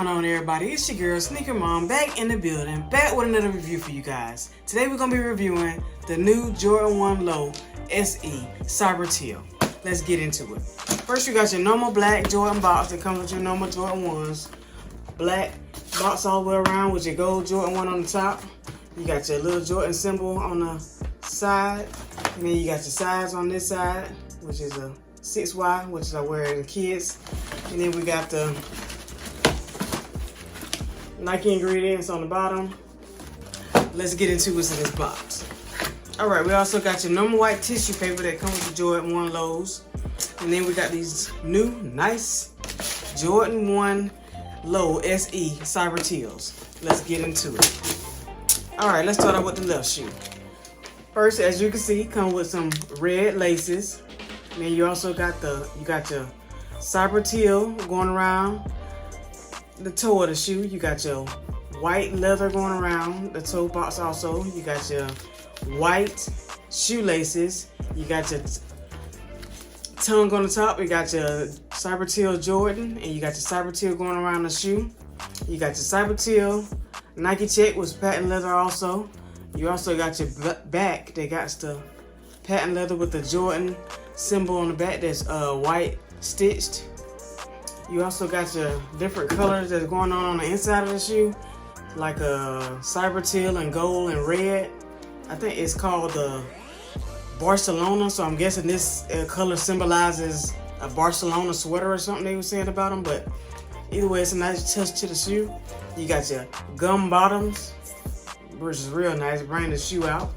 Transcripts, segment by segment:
going on, everybody? It's your girl Sneaker Mom back in the building, back with another review for you guys. Today we're gonna be reviewing the new Jordan 1 Low SE Cyber Teal. Let's get into it. First, you got your normal black Jordan box that comes with your normal Jordan 1s. Black box all the way around with your gold Jordan 1 on the top. You got your little Jordan symbol on the side, and then you got your size on this side, which is a 6Y, which I wear in kids. And then we got the Nike ingredients on the bottom. Let's get into what's in this box. Alright, we also got your normal white tissue paper that comes with the Jordan 1 Lows. And then we got these new, nice Jordan 1 Low SE Cyber Teals. Let's get into it. Alright, let's start out with the left shoe. First, as you can see, come with some red laces. And then you also got your Cyber Teal going around the toe of the shoe. You got your white leather going around the toe box also. You got your white shoelaces. You got your tongue on the top. You got your Cyber Teal Jordan, and you got your Cyber Teal going around the shoe. You got your Cyber Teal Nike check with patent leather also. You also got your back. They got the patent leather with the Jordan symbol on the back that's white stitched. You also got your different colors that's going on the inside of the shoe, like a Cyber Teal and gold and red. I think it's called the Barcelona, so I'm guessing this color symbolizes a Barcelona sweater or something they were saying about them, but either way, it's a nice touch to the shoe. You got your gum bottoms, which is real nice, bring the shoe out.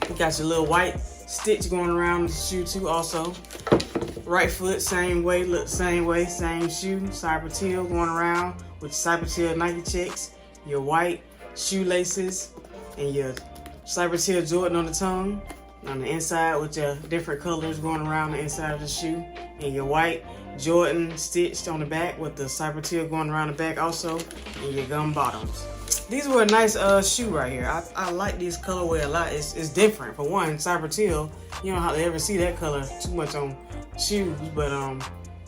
You got your little white stitch going around the shoe too also. Right foot, same way, look same way, same shoe. Cyber Teal going around with Cyber Teal Nike checks, your white shoelaces, and your Cyber Teal Jordan on the tongue. On the inside with your different colors going around the inside of the shoe. And your white Jordan stitched on the back with the Cyber Teal going around the back also. And your gum bottoms. These were a nice shoe right here. I like this colorway a lot. It's different. For one, Cyber Teal, you don't have to ever see that color too much on shoes, but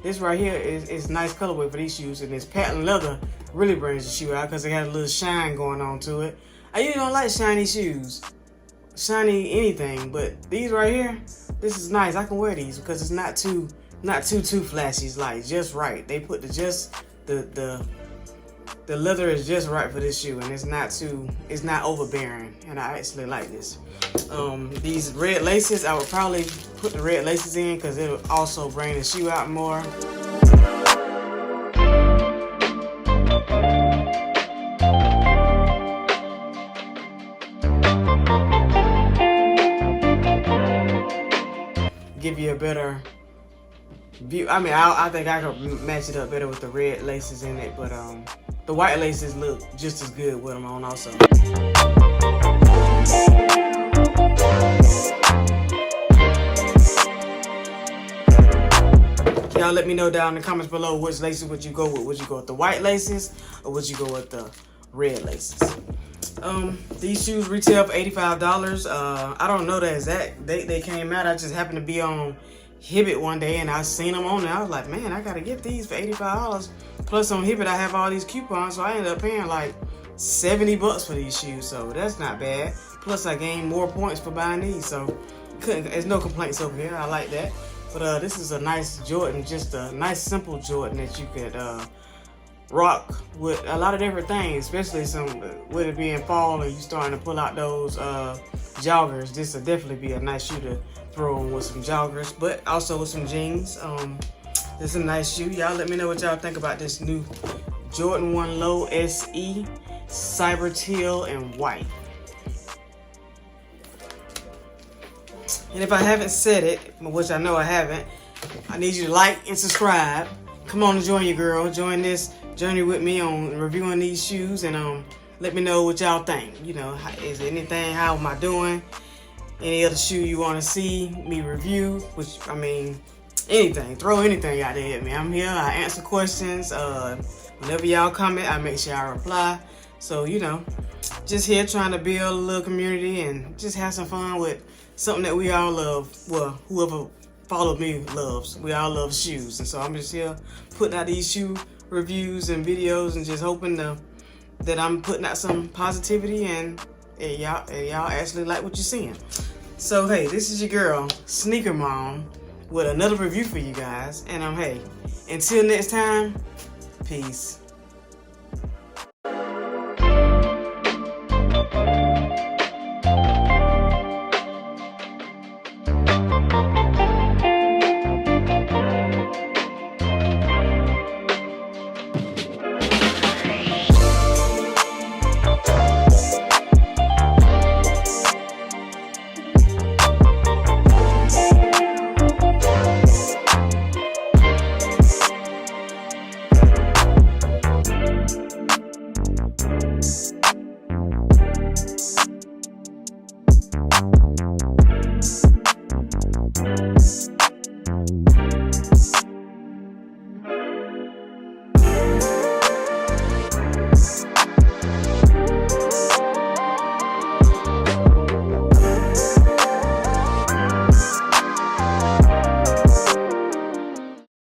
this right here is nice colorway for these shoes, and this patent leather really brings the shoe out because it has a little shine going on to it. I usually don't like shiny shoes, shiny anything, but these right here, this is nice. I can wear these because it's not too flashy. It's like just right. They put the leather is just right for this shoe, and it's not overbearing, and I actually like this. These red laces, I would probably put the red laces in because it'll also bring the shoe out more. Give you a better view. I mean, I think I could match it up better with the red laces in it, but the white laces look just as good with them on also. Y'all let me know down in the comments below which laces would you go with. Would you go with the white laces or would you go with the red laces? These shoes retail for $85. I don't know the exact date they came out. I just happened to be on Hibbit one day and I seen them on there. I was like, man, I gotta get these for $85. Plus on Hibbit I have all these coupons, so I ended up paying like 70 bucks for these shoes, so that's not bad. Plus I gained more points for buying these, so there's no complaints over here. I like that. But this is a nice Jordan, just a nice simple Jordan that you could rock with a lot of different things, especially with it being fall and you starting to pull out those joggers. This will definitely be a nice shoe to throw on with some joggers, but also with some jeans. This is a nice shoe. Y'all let me know what y'all think about this new Jordan 1 Low SE Cyber Teal and white. And if I haven't said it, which I know I haven't, I need you to like and subscribe. Come on and join your girl. Join this journey with me on reviewing these shoes, and let me know what y'all think. You know, is there anything, how am I doing? Any other shoe you want to see me review? Which, I mean, anything. Throw anything out there at me. I'm here. I answer questions. Whenever y'all comment, I make sure I reply. So, you know, just here trying to build a little community and just have some fun with something that we all love. Well, whoever follow me loves. We all love shoes, and so I'm just here putting out these shoe reviews and videos and just hoping that I'm putting out some positivity and y'all actually like what you're seeing. So hey, this is your girl, Sneaker Mom, with another review for you guys. And hey, until next time, peace.